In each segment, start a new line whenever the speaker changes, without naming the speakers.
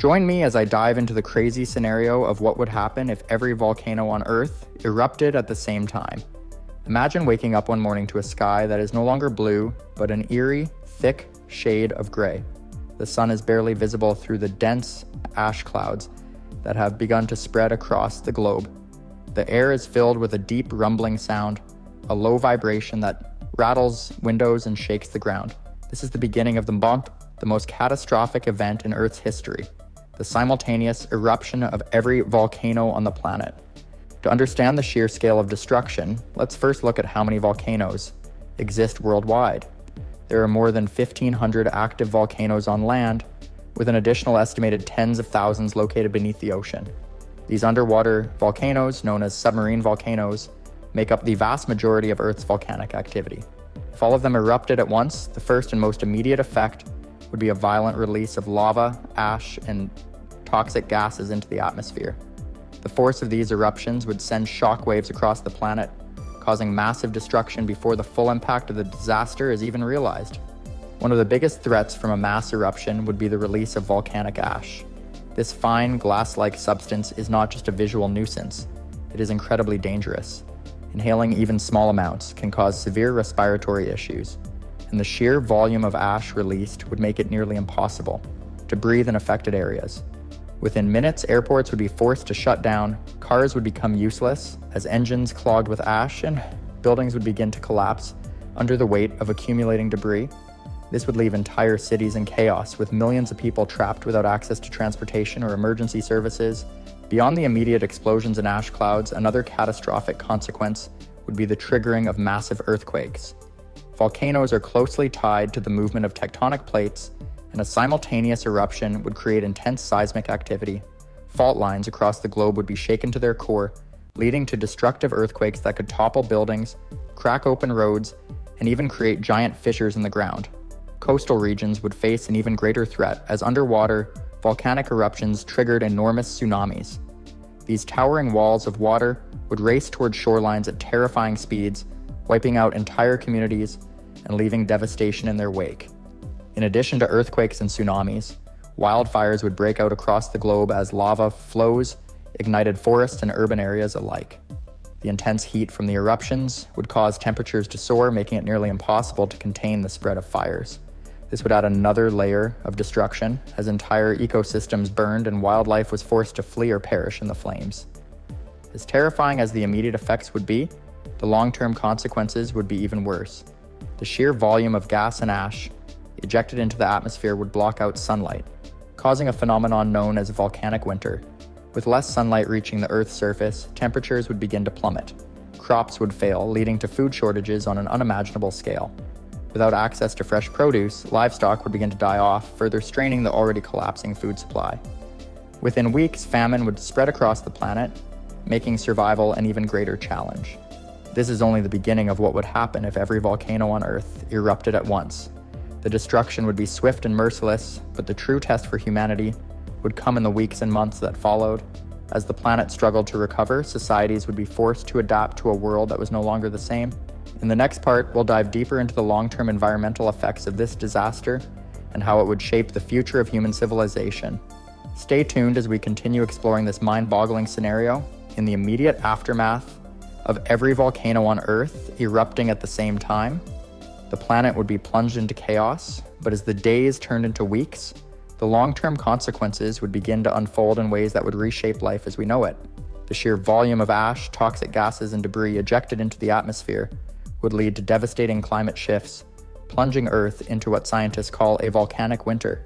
Join me as I dive into the crazy scenario of what would happen if every volcano on Earth erupted at the same time. Imagine waking up one morning to a sky that is no longer blue, but an eerie, thick shade of gray. The sun is barely visible through the dense ash clouds that have begun to spread across the globe. The air is filled with a deep rumbling sound, a low vibration that rattles windows and shakes the ground. This is the beginning of the most catastrophic event in Earth's history, the simultaneous eruption of every volcano on the planet. To understand the sheer scale of destruction, let's first look at how many volcanoes exist worldwide. There are more than 1,500 active volcanoes on land, with an additional estimated tens of thousands located beneath the ocean. These underwater volcanoes, known as submarine volcanoes, make up the vast majority of Earth's volcanic activity. If all of them erupted at once, the first and most immediate effect would be a violent release of lava, ash, and toxic gases into the atmosphere. The force of these eruptions would send shockwaves across the planet, causing massive destruction before the full impact of the disaster is even realized. One of the biggest threats from a mass eruption would be the release of volcanic ash. This fine, glass-like substance is not just a visual nuisance, it is incredibly dangerous. Inhaling even small amounts can cause severe respiratory issues, and the sheer volume of ash released would make it nearly impossible to breathe in affected areas. Within minutes, airports would be forced to shut down, cars would become useless as engines clogged with ash, and buildings would begin to collapse under the weight of accumulating debris. This would leave entire cities in chaos, with millions of people trapped without access to transportation or emergency services. Beyond the immediate explosions and ash clouds, another catastrophic consequence would be the triggering of massive earthquakes. Volcanoes are closely tied to the movement of tectonic plates, and a simultaneous eruption would create intense seismic activity. Fault lines across the globe would be shaken to their core, leading to destructive earthquakes that could topple buildings, crack open roads, and even create giant fissures in the ground. Coastal regions would face an even greater threat as underwater, volcanic eruptions triggered enormous tsunamis. These towering walls of water would race toward shorelines at terrifying speeds, wiping out entire communities and leaving devastation in their wake. In addition to earthquakes and tsunamis, wildfires would break out across the globe as lava flows ignited forests and urban areas alike. The intense heat from the eruptions would cause temperatures to soar, making it nearly impossible to contain the spread of fires. This would add another layer of destruction as entire ecosystems burned and wildlife was forced to flee or perish in the flames. As terrifying as the immediate effects would be, the long-term consequences would be even worse. The sheer volume of gas and ash ejected into the atmosphere would block out sunlight, causing a phenomenon known as volcanic winter. With less sunlight reaching the Earth's surface, temperatures would begin to plummet. Crops would fail, leading to food shortages on an unimaginable scale. Without access to fresh produce, livestock would begin to die off, further straining the already collapsing food supply. Within weeks, famine would spread across the planet, making survival an even greater challenge. This is only the beginning of what would happen if every volcano on Earth erupted at once. The destruction would be swift and merciless, but the true test for humanity would come in the weeks and months that followed. As the planet struggled to recover, societies would be forced to adapt to a world that was no longer the same. In the next part, we'll dive deeper into the long-term environmental effects of this disaster and how it would shape the future of human civilization. Stay tuned as we continue exploring this mind-boggling scenario. In the immediate aftermath of every volcano on Earth erupting at the same time, the planet would be plunged into chaos, but as the days turned into weeks, the long-term consequences would begin to unfold in ways that would reshape life as we know it. The sheer volume of ash, toxic gases, and debris ejected into the atmosphere would lead to devastating climate shifts, plunging Earth into what scientists call a volcanic winter.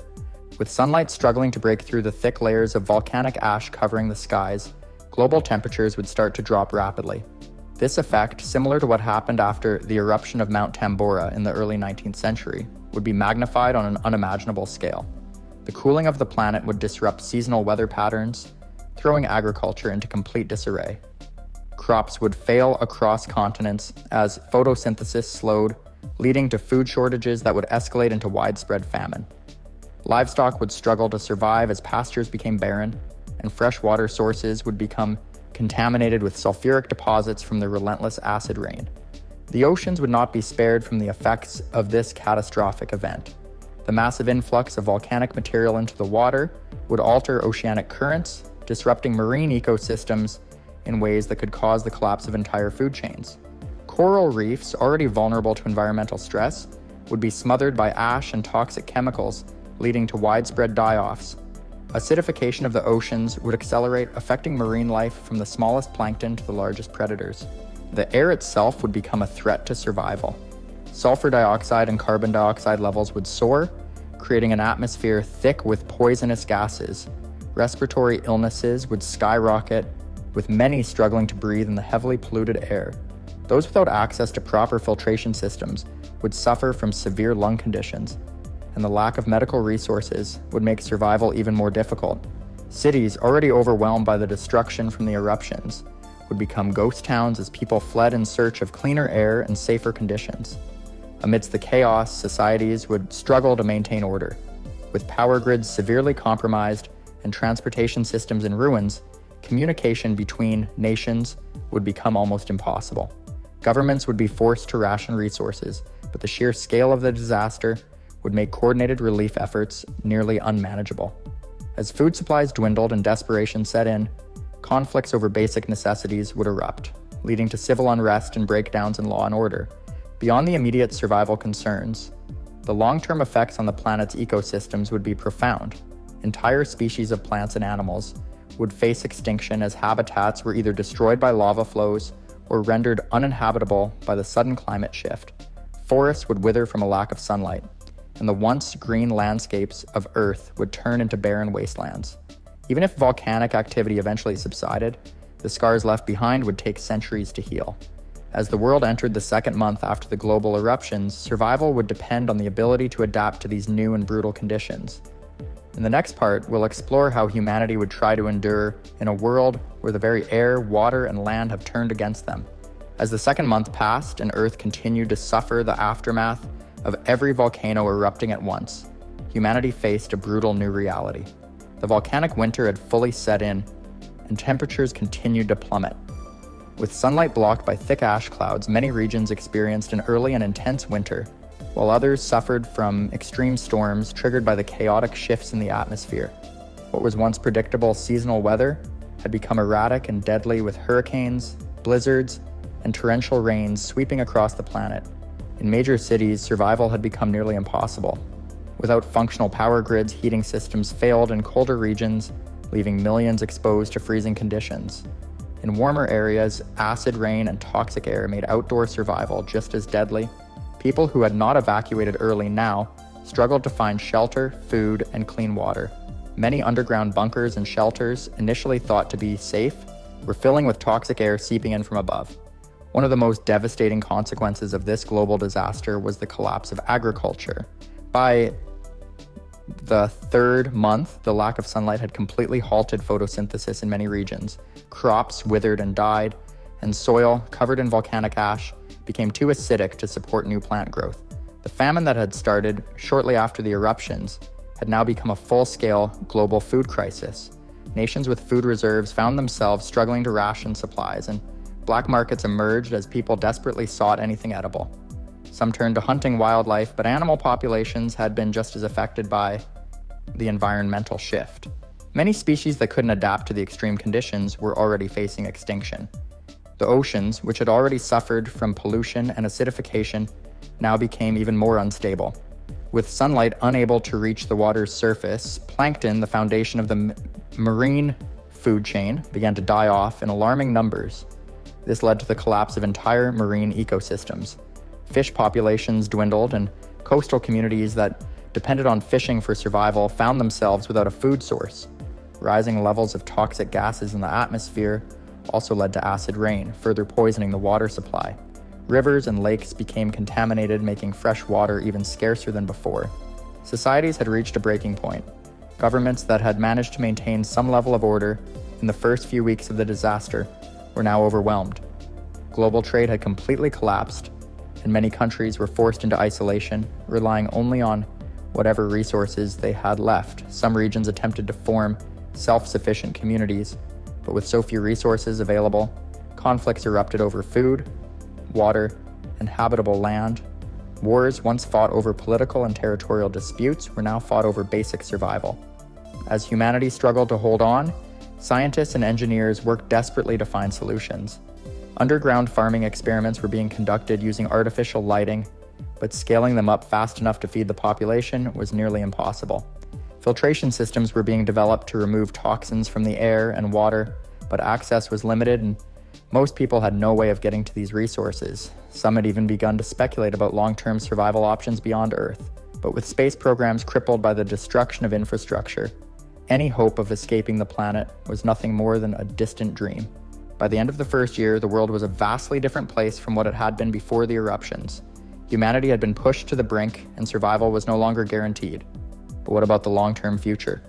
With sunlight struggling to break through the thick layers of volcanic ash covering the skies, global temperatures would start to drop rapidly. This effect, similar to what happened after the eruption of Mount Tambora in the early 19th century, would be magnified on an unimaginable scale. The cooling of the planet would disrupt seasonal weather patterns, throwing agriculture into complete disarray. Crops would fail across continents as photosynthesis slowed, leading to food shortages that would escalate into widespread famine. Livestock would struggle to survive as pastures became barren, and freshwater sources would become contaminated with sulfuric deposits from the relentless acid rain. The oceans would not be spared from the effects of this catastrophic event. The massive influx of volcanic material into the water would alter oceanic currents, disrupting marine ecosystems in ways that could cause the collapse of entire food chains. Coral reefs, already vulnerable to environmental stress, would be smothered by ash and toxic chemicals, leading to widespread die-offs. Acidification of the oceans would accelerate, affecting marine life from the smallest plankton to the largest predators. The air itself would become a threat to survival. Sulfur dioxide and carbon dioxide levels would soar, creating an atmosphere thick with poisonous gases. Respiratory illnesses would skyrocket, with many struggling to breathe in the heavily polluted air. Those without access to proper filtration systems would suffer from severe lung conditions, and the lack of medical resources would make survival even more difficult. Cities, already overwhelmed by the destruction from the eruptions, would become ghost towns as people fled in search of cleaner air and safer conditions. Amidst the chaos, societies would struggle to maintain order. With power grids severely compromised and transportation systems in ruins, communication between nations would become almost impossible. Governments would be forced to ration resources, but the sheer scale of the disaster would make coordinated relief efforts nearly unmanageable. As food supplies dwindled and desperation set in, conflicts over basic necessities would erupt, leading to civil unrest and breakdowns in law and order. Beyond the immediate survival concerns, the long-term effects on the planet's ecosystems would be profound. Entire species of plants and animals would face extinction as habitats were either destroyed by lava flows or rendered uninhabitable by the sudden climate shift. Forests would wither from a lack of sunlight, and the once green landscapes of Earth would turn into barren wastelands. Even if volcanic activity eventually subsided, the scars left behind would take centuries to heal. As the world entered the second month after the global eruptions, survival would depend on the ability to adapt to these new and brutal conditions. In the next part, we'll explore how humanity would try to endure in a world where the very air, water, and land have turned against them. As the second month passed and Earth continued to suffer the aftermath of every volcano erupting at once, humanity faced a brutal new reality. The volcanic winter had fully set in, and temperatures continued to plummet. With sunlight blocked by thick ash clouds, many regions experienced an early and intense winter, while others suffered from extreme storms triggered by the chaotic shifts in the atmosphere. What was once predictable seasonal weather had become erratic and deadly, with hurricanes, blizzards, and torrential rains sweeping across the planet. In major cities, survival had become nearly impossible. Without functional power grids, heating systems failed in colder regions, leaving millions exposed to freezing conditions. In warmer areas, acid rain and toxic air made outdoor survival just as deadly. People who had not evacuated early now struggled to find shelter, food, and clean water. Many underground bunkers and shelters, initially thought to be safe, were filling with toxic air seeping in from above. One of the most devastating consequences of this global disaster was the collapse of agriculture. By the third month, the lack of sunlight had completely halted photosynthesis in many regions. Crops withered and died, and soil, covered in volcanic ash, became too acidic to support new plant growth. The famine that had started shortly after the eruptions had now become a full-scale global food crisis. Nations with food reserves found themselves struggling to ration supplies, and black markets emerged as people desperately sought anything edible. Some turned to hunting wildlife, but animal populations had been just as affected by the environmental shift. Many species that couldn't adapt to the extreme conditions were already facing extinction. The oceans, which had already suffered from pollution and acidification, now became even more unstable. With sunlight unable to reach the water's surface, plankton, the foundation of the marine food chain, began to die off in alarming numbers. This led to the collapse of entire marine ecosystems. Fish populations dwindled, and coastal communities that depended on fishing for survival found themselves without a food source. Rising levels of toxic gases in the atmosphere also led to acid rain, further poisoning the water supply. Rivers and lakes became contaminated, making fresh water even scarcer than before. Societies had reached a breaking point. Governments that had managed to maintain some level of order in the first few weeks of the disaster were now overwhelmed. Global trade had completely collapsed, and many countries were forced into isolation, relying only on whatever resources they had left. Some regions attempted to form self-sufficient communities, but with so few resources available, conflicts erupted over food, water, and habitable land. Wars once fought over political and territorial disputes were now fought over basic survival. As humanity struggled to hold on, scientists and engineers worked desperately to find solutions. Underground farming experiments were being conducted using artificial lighting, but scaling them up fast enough to feed the population was nearly impossible. Filtration systems were being developed to remove toxins from the air and water, but access was limited and most people had no way of getting to these resources. Some had even begun to speculate about long-term survival options beyond Earth. But with space programs crippled by the destruction of infrastructure, any hope of escaping the planet was nothing more than a distant dream. By the end of the first year, the world was a vastly different place from what it had been before the eruptions. Humanity had been pushed to the brink, and survival was no longer guaranteed. But what about the long-term future?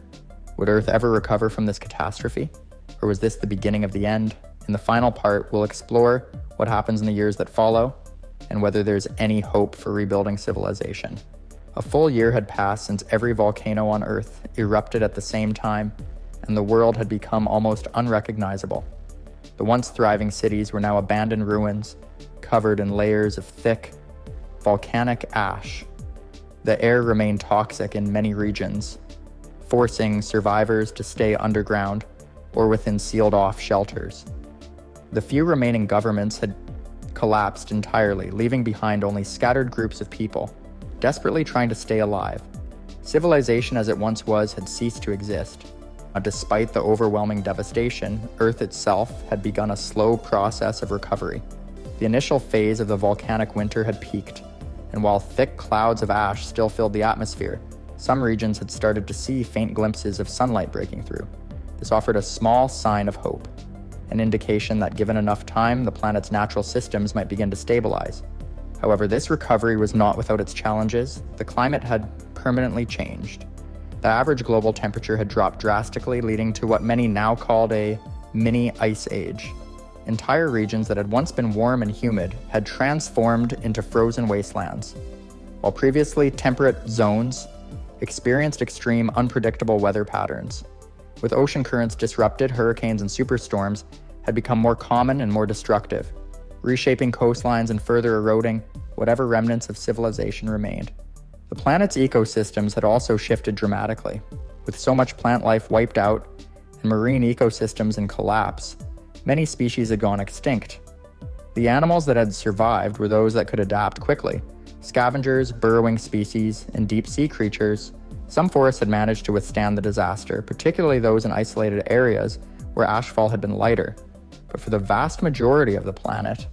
Would Earth ever recover from this catastrophe? Or was this the beginning of the end? In the final part, we'll explore what happens in the years that follow, and whether there's any hope for rebuilding civilization. A full year had passed since every volcano on Earth erupted at the same time, and the world had become almost unrecognizable. The once thriving cities were now abandoned ruins, covered in layers of thick, volcanic ash. The air remained toxic in many regions, forcing survivors to stay underground or within sealed-off shelters. The few remaining governments had collapsed entirely, leaving behind only scattered groups of people, desperately trying to stay alive. Civilization as it once was had ceased to exist. Despite the overwhelming devastation, Earth itself had begun a slow process of recovery. The initial phase of the volcanic winter had peaked, and while thick clouds of ash still filled the atmosphere, some regions had started to see faint glimpses of sunlight breaking through. This offered a small sign of hope, an indication that given enough time, the planet's natural systems might begin to stabilize. However, this recovery was not without its challenges. The climate had permanently changed. The average global temperature had dropped drastically, leading to what many now called a mini ice age. Entire regions that had once been warm and humid had transformed into frozen wastelands, while previously temperate zones experienced extreme, unpredictable weather patterns. With ocean currents disrupted, hurricanes and superstorms had become more common and more destructive, reshaping coastlines and further eroding whatever remnants of civilization remained. The planet's ecosystems had also shifted dramatically. With so much plant life wiped out and marine ecosystems in collapse, many species had gone extinct. The animals that had survived were those that could adapt quickly. Scavengers, burrowing species, and deep-sea creatures. Some forests had managed to withstand the disaster, particularly those in isolated areas where ashfall had been lighter. But for the vast majority of the planet,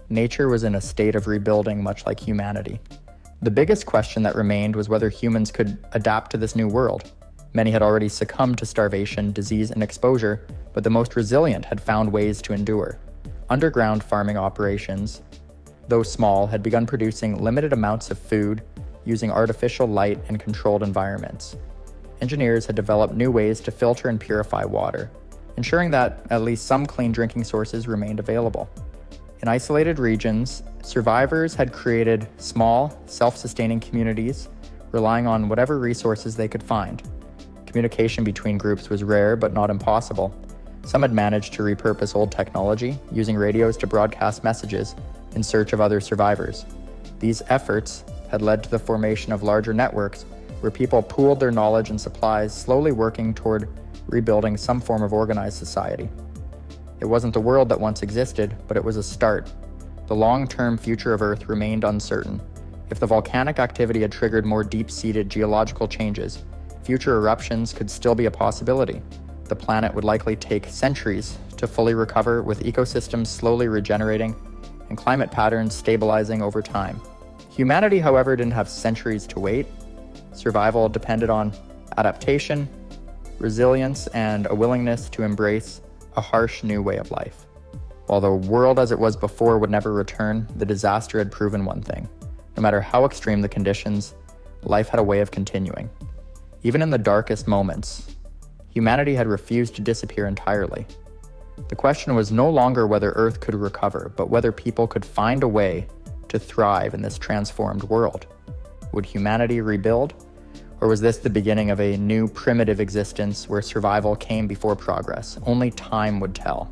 nature was in a state of rebuilding, much like humanity. The biggest question that remained was whether humans could adapt to this new world. Many had already succumbed to starvation, disease, and exposure, but the most resilient had found ways to endure. Underground farming operations, though small, had begun producing limited amounts of food using artificial light and controlled environments. Engineers had developed new ways to filter and purify water, ensuring that at least some clean drinking sources remained available. In isolated regions, survivors had created small, self-sustaining communities, relying on whatever resources they could find. Communication between groups was rare but not impossible. Some had managed to repurpose old technology, using radios to broadcast messages in search of other survivors. These efforts had led to the formation of larger networks where people pooled their knowledge and supplies, slowly working toward rebuilding some form of organized society. It wasn't the world that once existed, but it was a start. The long-term future of Earth remained uncertain. If the volcanic activity had triggered more deep-seated geological changes, future eruptions could still be a possibility. The planet would likely take centuries to fully recover, with ecosystems slowly regenerating and climate patterns stabilizing over time. Humanity, however, didn't have centuries to wait. Survival depended on adaptation, resilience, and a willingness to embrace a harsh new way of life. While the world as it was before would never return, the disaster had proven one thing. No matter how extreme the conditions, life had a way of continuing. Even in the darkest moments, humanity had refused to disappear entirely. The question was no longer whether Earth could recover, but whether people could find a way to thrive in this transformed world. Would humanity rebuild? Or was this the beginning of a new primitive existence where survival came before progress? Only time would tell.